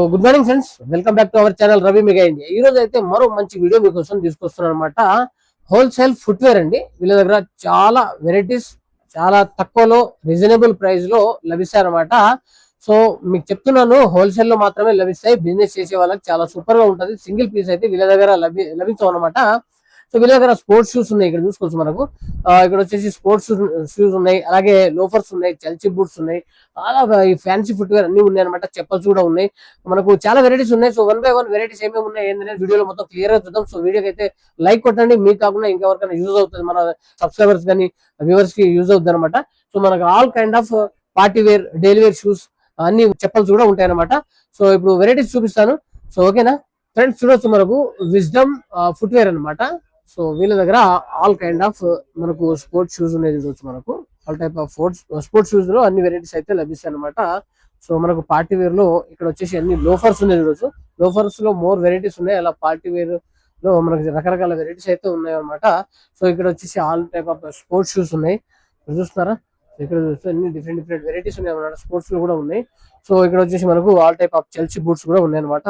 Good morning friends, welcome back to our channel Ravi mega India. ఈ రోజు అయితే మరో మంచి వీడియో మీకోసం తీసుకొస్తున్నాను అనమాట. హోల్సేల్ ఫుట్వేర్ అండి. వీళ్ళ దగ్గర చాలా వెరైటీస్ చాలా తక్కువలో రీజనబుల్ ప్రైస్ లో లభిస్తాయి అనమాట. సో మీకు చెప్తున్నాను, హోల్సేల్ లో మాత్రమే లభిస్తాయి. బిజినెస్ చేసే వాళ్ళకి చాలా సూపర్ గా ఉంటది. సింగిల్ పీస్ అయితే వీళ్ళ దగ్గర లభించవు అనమాట. సో వీళ్ళ దగ్గర స్పోర్ట్స్ షూస్ ఉన్నాయి. ఇక్కడ చూసుకోవచ్చు మనకు. ఇక్కడ వచ్చేసి స్పోర్ట్స్ షూస్ ఉన్నాయి, అలాగే లోఫర్స్ ఉన్నాయి, చల్చి బూట్స్ ఉన్నాయి, చాలా ఈ ఫ్యాన్సీ ఫుట్వేర్ అన్ని ఉన్నాయి అనమాట. చెప్పల్స్ కూడా ఉన్నాయి. మనకు చాలా వెరైటీస్ ఉన్నాయి. So one by one varieties ఏమేమి ఉన్నాయి ఏంటనే వీడియోలో మొత్తం క్లియర్ గా చూద్దాం. సో వీడియోకి అయితే లైక్ కొట్టండి. మీకు కాకుండా ఇంకెవరికైనా యూజ్ అవుతుంది, మన సబ్స్క్రైబర్స్ కానీ వ్యూవర్స్ కి యూజ్ అవుతుంది అనమాట. సో మనకు all kind of party wear, daily wear shoes, అన్ని చెప్పల్స్ కూడా ఉంటాయి అనమాట. సో ఇప్పుడు వెరైటీస్ చూపిస్తాను. సో ఓకేనా ఫ్రెండ్స్, చూడొచ్చు మనకు విజ్డమ్ ఫుట్వేర్ అనమాట. సో వీళ్ళ దగ్గర ఆల్ కైండ్ ఆఫ్ మనకు స్పోర్ట్స్ షూస్ ఉన్నాయి. చూడొచ్చు మనకు all type of sports shoes లో అన్ని వెరైటీస్ అయితే లభిస్తాయి అనమాట. సో మనకు పార్టీ వేర్ లో ఇక్కడ వచ్చేసి అన్ని లోఫర్స్ ఉన్నాయి. చూడొచ్చు లోఫర్స్ లో మోర్ వెరైటీస్ ఉన్నాయి. అలా పార్టీ వేర్ లో మనకి రకరకాల వెరైటీస్ అయితే ఉన్నాయి అనమాట. సో ఇక్కడ వచ్చేసి all type of sports shoes ఉన్నాయి. చూస్తున్నారా, ఇక్కడ చూస్తే అన్ని డిఫరెంట్ వెరైటీస్ ఉన్నాయి అనమాట. స్పోర్ట్స్ లో కూడా ఉన్నాయి. సో ఇక్కడ వచ్చేసి మనకు all type of Chelsea boots కూడా ఉన్నాయి అనమాట.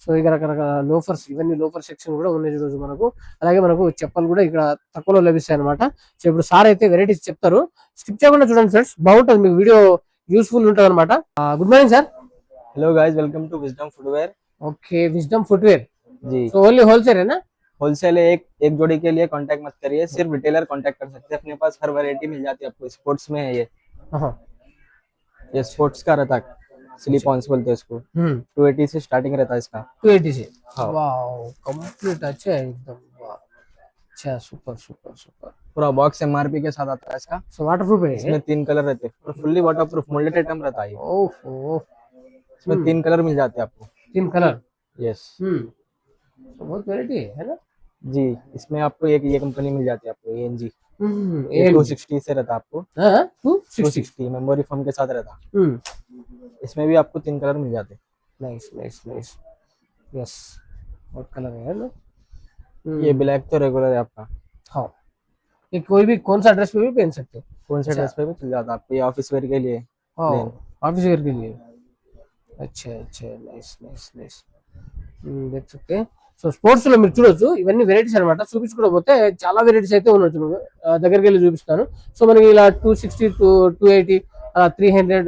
సో ఇక్కడ రకరకాల లోఫర్స్, ఇవన్నీ లోఫర్ సెక్షన్ కూడా ఉన్నాయి ఈరోజు మనకు. అలాగే మనకు చెప్పలు కూడా ఇక్కడ తక్కువలో లభిస్తాయి అనమాట. సో ఇప్పుడు సార్ అయితే వెరైటీస్ చెప్తారు, స్కిప్ చేయకుండా చూడండి ఫ్రెండ్స్, బాగుంటుంది, మీకు వీడియో యూస్ఫుల్ ఉంటుంది అనమాట. Good morning sir. Hello guys, welcome to Wisdom Footwear. Okay, Wisdom Footwear ji, तो ओनली होलसेल है ना? होलसेल है। एक जोड़ी के लिए कांटेक्ट मत करिए, सिर्फ रिटेलर कांटेक्ट कर सकते हैं। अपने पास हर वैरायटी मिल जाती है आपको। स्पोर्ट्स में है हाँ, ये स्पोर्ट्स का रहता है, स्लिप ऑन्स बोलते हैं इसको। 280 से स्टार्टिंग रहता है इसका। 280 से? हाँ। वाओ, कंप्लीट अच्छा है एकदम। वाह, अच्छा, सुपर सुपर सुपर। पूरा बॉक्स एमआरपी के साथ आता है इसका। सो वाटरप्रूफ है इसमें 3 कलर रहते हैं और फुल्ली वाटरप्रूफ मोल्डेड आइटम रहता है। ओहो, इसमें 3 कलर मिल जाते हैं आपको। 3 कलर। यस। तो बहुत वैरायटी है ना? जी, इसमें आपको एक ये कंपनी मिल जाती है आपको, एएनजी। ये 260 से रहता है आपको। हाँ, 260 मेमोरी फोम के साथ रहता है। इसमें भी आपको 3 कलर मिल जाते हैं। Nice nice nice. यस, बहुत कलर है ना? ये ब्लैक तो रेगुलर है आपका। हाँ, ये कोई भी कौन सा ड्रेस पे भी पहन सकते हो? कौन से ड्रेस पे भी चल जाता है आपको। ये ऑफिस वेयर के लिए। हाँ, ऑफिस वेयर के लिए। अच्छा अच्छा, नाइस नाइस नाइस। देख सकते हैं. సో స్పోర్ట్స్ లో మీరు చూడొచ్చు, ఇవన్నీ వెరైటీస్ అనమాట. చూపించుకోకపోతే చాలా వెరైటీస్ అయితే ఉండొచ్చు. దగ్గరికి వెళ్ళి చూపిస్తాను. సో మనకి ఇలా 260 280 300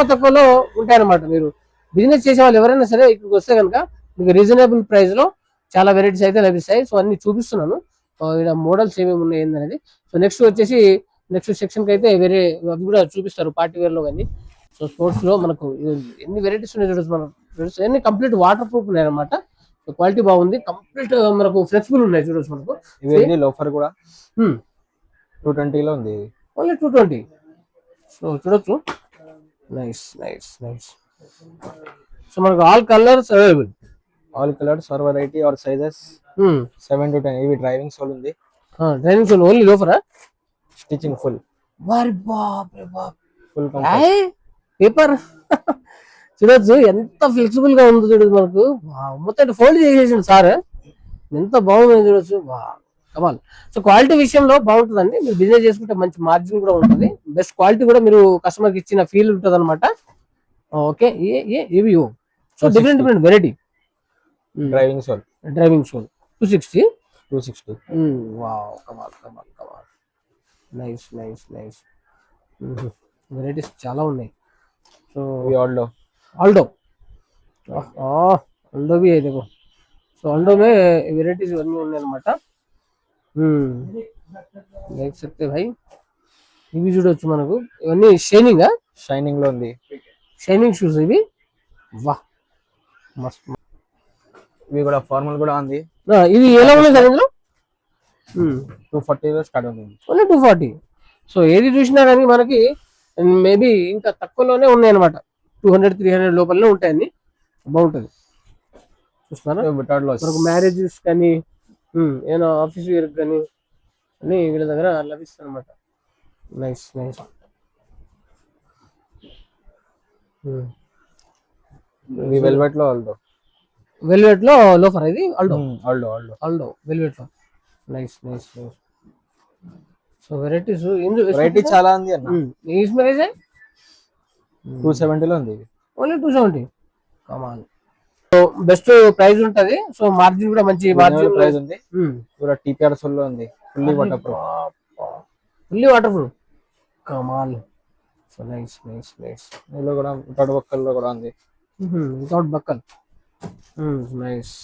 తక్కువలో ఉంటాయన్నమాట. మీరు బిజినెస్ చేసే వాళ్ళు ఎవరైనా సరే ఇక్కడికి వస్తే కనుక మీకు రీజనబుల్ ప్రైస్ లో చాలా వెరైటీస్ అయితే లభిస్తాయి. సో అన్ని చూపిస్తున్నాను. ఇక్కడ మోడల్స్ ఏమేమి ఉన్నాయి ఏంటనేది. సో నెక్స్ట్ సెక్షన్ కి అయితే వేరే అవి కూడా చూపిస్తారు, పార్టీ వేర్ లో కానీ. సో స్పోర్ట్స్ లో మనకు ఎన్ని వెరైటీస్ ఉన్నాయి చూడొచ్చు. మనకు అన్ని కంప్లీట్ వాటర్ ప్రూఫ్ ఉన్నాయి అనమాట. క్వాలిటీ బాగుంది, కంప్లీట్ మనకు ఫ్లెక్సిబుల్ ఉన్నాయి. చూడొచ్చు మనకు. ఇవన్నీ లోఫర్ కూడా 220 లో ఉంది. ఓన్లీ 220. సో చూడొచ్చు. Nice nice nice. సో మనకు all colours available. All colours और वैरायटी और साइजेस 7 to 10. ఇవి డ్రైవింగ్ సోల్ ఉంది. డ్రైవింగ్ సోల్ ఓన్లీ లోఫరా? Stitching full. వారి బాప్ రే బాప్, ఫుల్ కంఫర్ట్. పేపర్ చూడొచ్చు ఎంత ఫ్లెక్సిబుల్ గా ఉందో. చూడొచ్చు మనకు మొత్తం ఫోల్డ్ చేసేసింది సార్, ఎంత బాగుంది చూడొచ్చు. కమాల్. సో క్వాలిటీ విషయంలో బాగుంటుందండి. మీరు బిజినెస్ చేసుకుంటే మంచి మార్జిన్ కూడా ఉంటుంది. బెస్ట్ క్వాలిటీ కూడా మీరు కస్టమర్ కి ఇచ్చిన ఫీల్ ఉంటుంది అనమాట. ఓకే, ఇవి so different variety. Driving sole 260. Wow, కమాల్ కమాల్ కమాల్. Nice nice nice. వెరైటీస్ చాలా ఉన్నాయి. సో ऑल्डो भी है देखो. సో ऑल्डो में వెరైటీస్ ఇవన్నీ ఉన్నాయి అనమాట. देख सकते भाई. ఇవి చూడొచ్చు మనకు. ఇవన్నీ షైనింగ్ లో ఉంది. షైనింగ్ షూస్ ఇవి. వాహ్, మస్త్. ఇవి కూడా ఫార్మల్ కూడా ఉంది. ఇవి ఎలా ఉన్నాయి సార్ ఇందులో? 240 లో స్టార్ట్ అవుతుంది. ఓన్లీ 240. సో ఏది చూసినా కానీ మనకి మేబీ ఇంకా తక్కువలోనే ఉన్నాయి అనమాట. 200-300 లోపలనే ఉంటాయని. బాగుంటుంది. చూస్తున్నారా, మనకు మ్యారేజెస్ కానీ ఏదైనా ఆఫీస్ వేర్ కానీ అన్ని వీళ్ళ దగ్గర లభిస్తాయి అనమాట. Nice nice. వెల్వెట్ లో లోఫర్ ఇది. ఆల్డో వెల్వెట్ లో. Nice nice nice. So variety చాలా ఉంది అన్న. इसमें कैसे? 270 లో ఉంది. ఓన్లీ 270. కమాల్. సో బెస్ట్ ప్రైస్ ఉంటది. సో మార్జిన్ కూడా మంచి మార్జిన్ ప్రైస్ ఉంది. పూरा టీపీఆర్ సోల్ లో ఉంది. Fully waterproof. Fully waterproof. కమాల్. So nice nice nice. ఇందులో కూడా వితౌట్ బక్కల్ లో కూడా ఉంది. Without buckle. Nice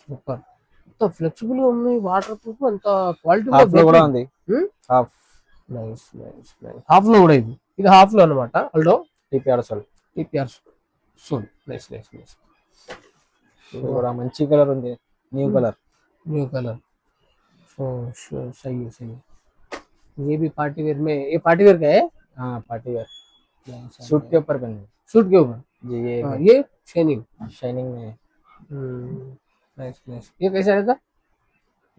super. అంత ఫ్లెక్సిబుల్ గా ఉంది, వాటర్ ప్రూఫ్, అంత క్వాలిటీ కూడా ఉంది. Half. Nice nice nice. Half లో కూడా ఇది హాఫ్ లో అన్నమాట. Aldo TPR sole. TPR sole. Nice nice nice. ఇది కూడా మంచి కలర్ ఉంది, new colour. New colour. So सही है सही है. ये भी पार्टी वेयर में, ये पार्टी वेयर का है. हाँ पार्टी वेयर. सूट के ऊपर पहने. सूट के ऊपर जी. ये शाइनिंग शाइनिंग में. Nice nice. ये कैसा रहता?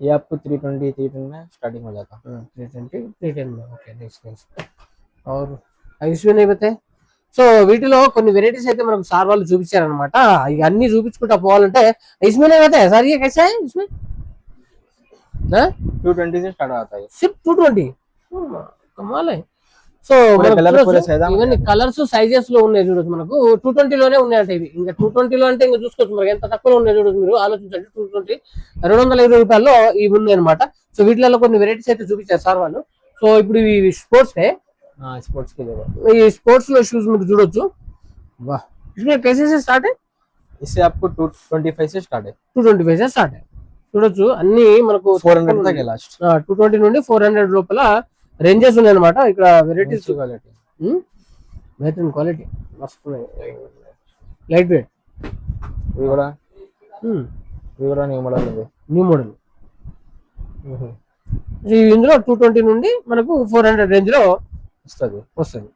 ये आपको 320 310 में स्टार्टिंग हो जाता. 320 310 में. Okay nice nice. और इसमें नहीं बताए. సో వీటిలో కొన్ని వెరైటీస్ అయితే మనకు సార్ వాళ్ళు చూపించారనమాట. ఇక అన్ని చూపించుకుంటా పోవాలంటే ఇస్మే కదా సార్. ये कैसा है इसमें? 220 से स्टार्ट होता है. सिर्फ 220. कमाल है. సో ఇవన్నీ కలర్స్ సైజెస్ లో ఉన్నాయి చూడొచ్చు. మనకు 220 లోనే ఉన్నాయంట ఇవి. ఇంకా 220 లో అంటే ఇంకా చూసుకోవచ్చు మనకి ఎంత తక్కువలో ఉన్నాయి చూడొచ్చు. మీరు ఆలోచించండి. 220 220 రూపాయల్లో ఇవి ఉన్నాయి అనమాట. సో వీటిలో కొన్ని వెరైటీస్ అయితే చూపించారు సార్ వాళ్ళు. సో ఇప్పుడు ఇవి స్పోర్ట్స్ स्पोर्ट्स के लिए. ये स्पोर्ट्स లో షూస్ మీరు చూడొచ్చు. वाह. इसमें कैसे से स्टार्ट है? इससे आपको 225 से स्टार्ट है. 225 से स्टार्ट है. చూడొచ్చు అన్ని మనకు 400 तक है लास्ट. 220 నుండి 400 లోపల రేంజెస్ ఉన్నాయి అన్నమాట. ఇక్కడ వెరైటీస్ క్వాలిటీ. బెటర్ క్వాలిటీ మస్తు ఉన్నాయి. Light weight. ఇవి కూడా న్యూ మోడల్ ఉంది. New model. ఇందులో 220 నుండి మనకు 400 రేంజ్ లో వస్తుంది.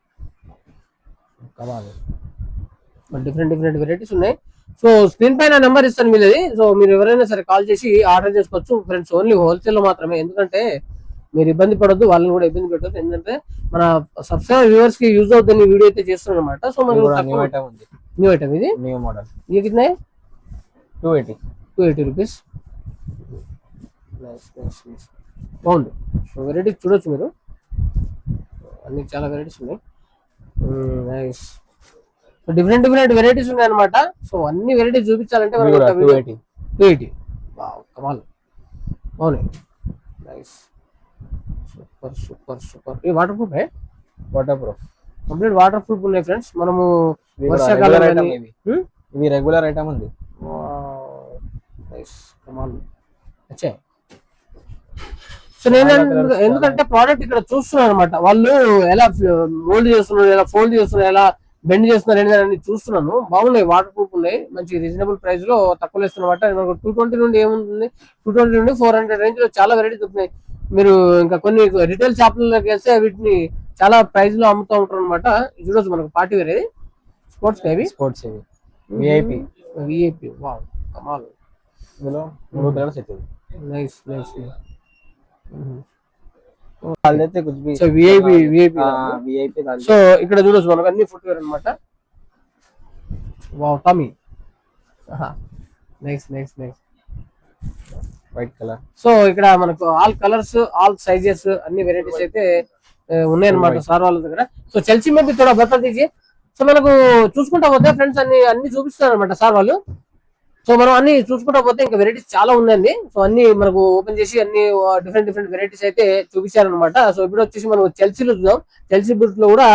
డిఫరెంట్ డిఫరెంట్ వెరైటీస్ ఉన్నాయి. సో స్క్రీన్ పైన నెంబర్ ఇస్తాను వీళ్ళది. సో మీరు ఎవరైనా సరే కాల్ చేసి ఆర్డర్ చేసుకోవచ్చు ఫ్రెండ్స్. ఓన్లీ హోల్సేల్ లో మాత్రమే. ఎందుకంటే మీరు ఇబ్బంది పడొద్దు, వాళ్ళని కూడా ఇబ్బంది పెట్టద్దు. ఎందుకంటే మన సబ్స్క్రైబర్ వ్యూవర్స్ కి యూజ్ అవుతుంది వీడియో అయితే చేస్తున్నాం అనమాట. సో మనకు న్యూ ఐటమ్ ఇది. New model. ये कितना है? 280 రూపీస్. బాగుంది. సో వెరైటీస్ చూడొచ్చు మీరు. అన్ని చాలా వెరైటీస్ ఉన్నాయి. Nice. So different different varieties ఉన్నాయి అనమాట. సో అన్ని వెరైటీస్ చూపించాలంటే 280. కమాల్. బాగున్నాయి. నైస్. Super super super. ఇది waterproof waterproof complete waterproof ఉన్నాయి ఫ్రెండ్స్. మనము వర్షాకాలం ఇవి రెగ్యులర్ ఐటమ్ ఉంది. నైస్ కమాల్. అచ్చా. సో నేను ఎందుకంటే ప్రోడక్ట్ ఇక్కడ చూస్తున్నాను అనమాట. వాళ్ళు ఎలా మోల్డ్ చేస్తున్నారు, ఎలా ఫోల్డ్ చేస్తున్నారు, ఎలా బెండ్ చేస్తున్నారు అనేది చూస్తున్నాను. బాగున్నాయి, వాటర్ ప్రూఫ్ ఉన్నాయి, మంచి రీజనబుల్ ప్రైస్ లో తక్కువ ఇస్తున్నమాట. 220 నుండి ఏముంటుంది, 220 నుండి 400 రేంజ్ లో చాలా వెరైటీస్ ఉన్నాయి. మీరు ఇంకా కొన్ని రిటైల్ షాపుల్లోకి వెళ్తే వీటిని చాలా ప్రైస్ లో అమ్ముతూ ఉంటారు అనమాట. చూడొచ్చు మనకు పార్టీ వేర్. ఇది స్పోర్ట్స్ స్పోర్ట్స్ విఐపి. వావ్ కమాల్. ఇందులో 3 కలర్స్ అవుతుంది. Nice nice. సో ఇక్కడ చూడొచ్చు మనకు అన్ని ఫుట్వేర్ అనమాట. Wow Tommy. Nice nice nice. White colour. So ఇక్కడ మనకు ఆల్ కలర్స్ ఆల్ సైజెస్ అన్ని వెరైటీస్ అయితే ఉన్నాయి అనమాట సార్ వాళ్ళ దగ్గర. సో చెల్సీ మీద కూడా బతా తీసి. సో మనకు చూసుకుంటా పోతే ఫ్రెండ్స్ అన్ని చూపిస్తున్నారు అనమాట సార్ వాళ్ళు. సో మనం అన్ని చూసుకుంటా పోతే ఇంకా వెరైటీస్ చాలా ఉందండి. సో అన్ని మనకు ఓపెన్ చేసి అన్ని డిఫరెంట్ డిఫరెంట్ వెరైటీస్ అయితే చూపించారనమాట. సో ఇప్పుడు వచ్చేసి మనం చెల్సీలో చూద్దాం. చెల్సీ బూట్ లో కూడా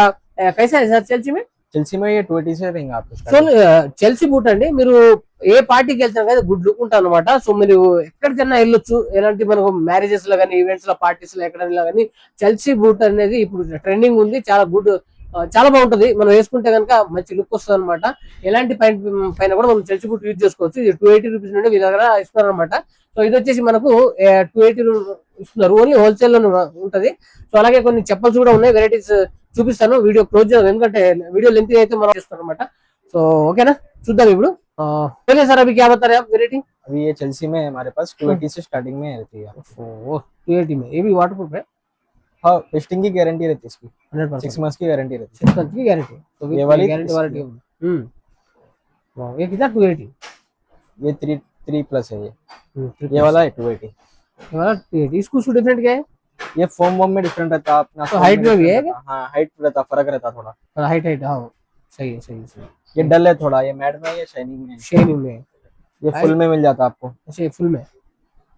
కైసా సార్ చెల్సీ మే 280 से रहेंगे आपको. సో చెల్సీ బూట్ అండి, మీరు ఏ పార్టీకి వెళ్తారు కదా గుడ్ లుక్ ఉంటారు అనమాట. సో మీరు ఎక్కడికైనా వెళ్ళొచ్చు. ఎలాంటి మనకు మ్యారేజెస్ లో కానీ ఈవెంట్స్ లో పార్టీస్ లో ఎక్కడైనా కానీ చెల్సీ బూట్ అనేది ఇప్పుడు ట్రెండింగ్ ఉంది. చాలా గుడ్, చాలా బాగుంటది. మనం వేసుకుంటే కనుక మంచి లుక్ వస్తుంది అనమాట. ఎలాంటి పైన కూడా మనం చెల్సీ బూట్ యూజ్ చేసుకోవచ్చు. ఇది 280 రూపీస్ నుండి వీళ్ళ దగ్గర ఇస్తున్నారు అనమాట. సో ఇది వచ్చేసి మనకు 280 ఇస్తున్నారు. ఓన్లీ హోల్సేల్ లో ఉంటది. సో అలాగే కొన్ని చెప్పల్స్ కూడా ఉన్నాయి. వెరైటీస్ చూపిస్తాను. వీడియో క్లోజ్ చేద్దాం ఎందుకంటే వీడియో లెంత్ అయితే మనం చేస్తాం అనమాట. సో ఓకేనా, చూద్దాం ఇప్పుడు. సార్ అవి क्या बता रहे आप वेरायटी? अभी ये चेल्सी में हमारे पास 280 से स्टार्टिंग में रहती है. 280 में. ये भी वाटरप्रूफ है? हाँ, टेस्टिंग की गारंटी रहती है इसकी. 100% 6 मंथ्स की गारंटी रहती है. 6 मंथ की गारंटी. तो ये वाली गारंटी वारंटी. वाह, ये कितना 280? ये 3 प्लस है. ये वाला है 280. ये वाला 280. इसको कुछ डिफरेंट क्या है? ये फोम में डिफरेंट रहता है अपना. तो हाइट में भी है? हाँ हाइट रहता, फर्क रहता थोड़ा. हाइट. हाँ सही है, सही है, सही है। ये डल है थोड़ा, ये मैट में है, ये शाइनिंग में है। शेनिंग में। ये फुल में मिल जाता है आपको। अच्छा ये फुल में।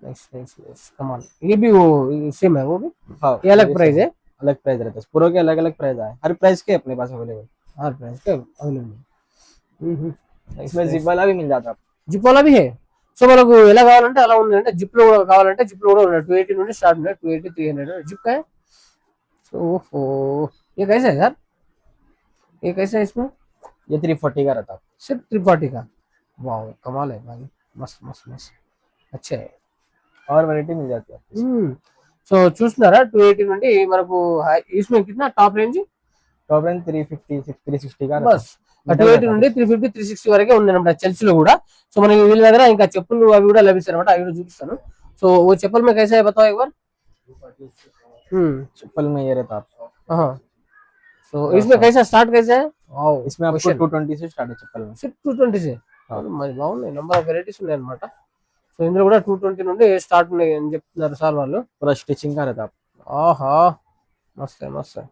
नाइस नाइस नाइस, कमाल। ये भी वो सेम है वो भी? हाँ ये अलग ये प्राइस same है? अलग प्राइस रहता है, पूरों के अलग अलग प्राइस आए, हर प्राइस के अपने पास अवेलेबल। हर प्राइस का अवेलेबल। नाइस इसमें नाइस। जिप वाला भी मिल जाता है आपको। జిప్ वाला भी है? సో మనకు ఎలా కావాలంటే అలా ఉంది అంటే జిప్ లో కూడా కావాలంటే జిప్ లో కూడా ఉన్నాయి 280 నుండి స్టార్ట్ ఉన్నాయి 280 300 జిప్ का है। सो ओहो, ये कैसा है सर? ये कैसा है इसमें? ये 340 का रहता है। सिर्फ 340 का? वाह कमाल है भाई, मस्त मस्त मस्त, अच्छा है। और वैरायटी मिल जाती है आपको। సో చూస్తున్నారా 280 నుండి మనకు इसमें कितना टॉप रेंज? टॉप रेंज 350 360 का रहता బస్ है। 280 నుండి 350 360 వరకే ఉంది అన్నమాట చెల్సీలో కూడా। సో మనకి వీళ్ళ దగ్గర ఇంకా చెప్పులు అవి కూడా లభిస్తాయి అన్నమాట, అవి కూడా చూపిస్తాను। సో वो चप्पल में कैसा है बताओ एक बार। चप्पल में ये रहता है आपको। हाँ, సో इसमें कैसा स्टार्ट कैसा है? इसमें आपको 220 से स्टार्ट है चप्पल में। सिर्फ 220 से? हाँ। మరి బాగున్నాయి, నెంబర్ ఆఫ్ వెరైటీస్ ఉన్నాయి అన్నమాట। సో ఇందులో కూడా 220 నుండి స్టార్ట్ ఉన్నాయి అని చెప్తున్నారు సార్ వాళ్ళు। पूरा स्टिचिंग का रहता है आपको। ఆహా మస్త్ है मस्त है।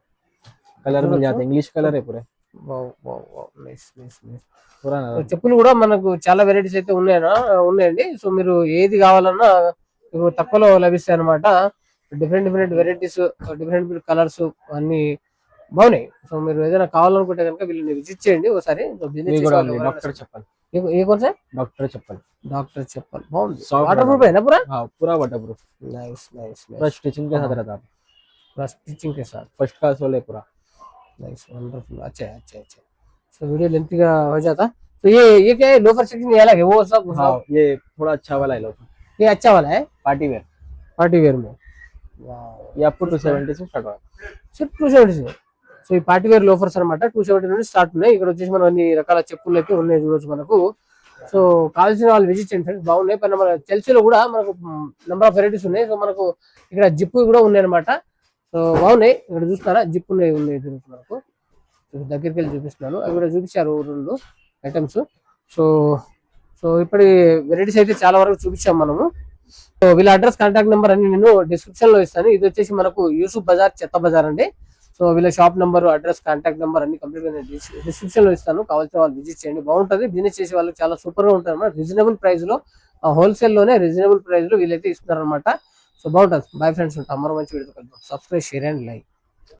कलर मिल जाते हैं, इंग्लिश कलर है पूरे। Wow wow wow, nice nice nice. पूरा సో చెప్పులు కూడా మనకు చాలా వెరైటీస్ అయితే ఉన్నాయండి। సో మీరు ఏది కావాలన్నా మీకు తక్కువలో లభిస్తాయి అనమాట। Different different varieties, different colours అన్ని బాగున్నాయి। సో మీరు ఏదైనా కావాలనుకుంటే కనుక వీళ్ళని విజిట్ చేయండి ఒకసారి। సో బిజినెస్ చేసే వాళ్ళు ఎవరైనా डॉक्टर चप्पल। ये कौन सा है? डॉक्टर चप्पल। डॉक्टर चप्पल bound Soft waterproof rubber. है ना पूरा? हाँ पूरा वाटर प्रूफ। नाइस नाइस पूरा नाइस, स्टिचिंग के साथ रहता है। पूरा स्टिचिंग के साथ। फर्स्ट क्लास वाले पूरा। नाइस वंडरफुल, अच्छा है अच्छा है, अच्छा है। सो वीडियो लेंथी का हो जाता। तो ये क्या है, लोफर सेक्शन ये अलग है वो सब? हाँ ये थोड़ा अच्छा वाला है लो, ये अच्छा वाला है पार्टी वेयर। पार्टी वेयर में। वाह, ये आपको 270 से स्टार्ट होगा। సిర్ఫ్ 270 से। సో ఈ పార్టీ వేర్ లోఫర్స్ అనమాట 270 నుండి స్టార్ట్ ఉన్నాయి। ఇక్కడ వచ్చేసి మనం అన్ని రకాల చెప్పులు అయితే ఉన్నాయి చూడొచ్చు మనకు। సో కావాల్సిన వాళ్ళు విజిట్ చేయండి ఫ్రెండ్స్, బాగున్నాయి। పైన మన చెల్సీలో కూడా మనకు నెంబర్ ఆఫ్ వెరైటీస్ ఉన్నాయి। సో మనకు ఇక్కడ జిప్ కూడా ఉన్నాయి అనమాట। సో బాగున్నాయి, ఇక్కడ చూస్తారా జిప్ ఉన్నాయి మనకు। దగ్గరికి వెళ్ళి చూపిస్తున్నాను, అవి కూడా చూపించారు 2 ఐటమ్స్। సో సో ఇప్పటి వెరైటీస్ అయితే చాలా వరకు చూపించాం మనము। సో వీళ్ళ అడ్రస్ కాంటాక్ట్ నెంబర్ అన్ని నేను డిస్క్రిప్షన్ లో ఇస్తాను। ఇది వచ్చేసి మనకు యూసుఫ్ బజార్ చెత్త బజార్ అండి। సో వీళ్ళ shop number, address, contact number అన్ని కంప్లీట్ గా డిస్క్రిప్షన్ లో ఇస్తాను, కావాల్సిన వాళ్ళు విజిట్ చేయండి, బాగుంటది। బిజినెస్ చేసే వాళ్ళు చాలా సూపర్ గా ఉంటారు అన్నమాట, రీజనబుల్ ప్రైస్ లో, హోల్సేల్ లోనే రీజనబుల్ ప్రైస్ లో వీళ్ళైతే ఇస్తున్నారు అనమాట। సో బాగుంటది। బై ఫ్రెండ్స్, ఉంటాం మరో మంచి వీడియో కలుద్దాం। Subscribe, share and like.